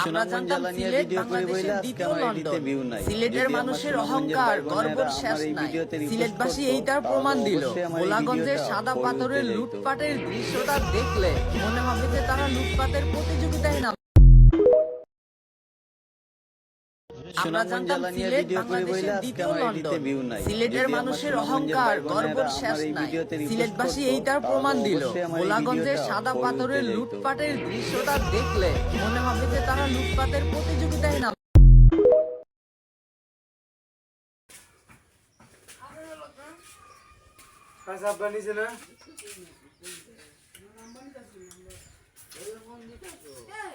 আমরা জানতাম সিলেট বাংলাদেশের দ্বিতীয় লন্ডন। সিলেটের মানুষের অহংকার, গর্বের শেষ নাই। সিলেটবাসী এইটার প্রমাণ দিল। ভোলাগঞ্জের সাদা পাথরের লুটপাটের দৃশ্যটা দেখলে মনে হবে যে তারা লুটপাটের প্রতিযোগিতায় নাম। আমরা জানতাম সিলেট বাংলাদেশের দ্বিতীয় লন্ডন। সিলেটের মানুষের অহংকার, গর্বের শেষ নাই। সিলেটবাসী এইটার প্রমাণ দিল। ভোলাগঞ্জের সাদা পাথরের লুটপাটের দৃশ্যটা দেখলে মনে হবে যে তারা লুটপাটের প্রতিযোগিতায় নাম। না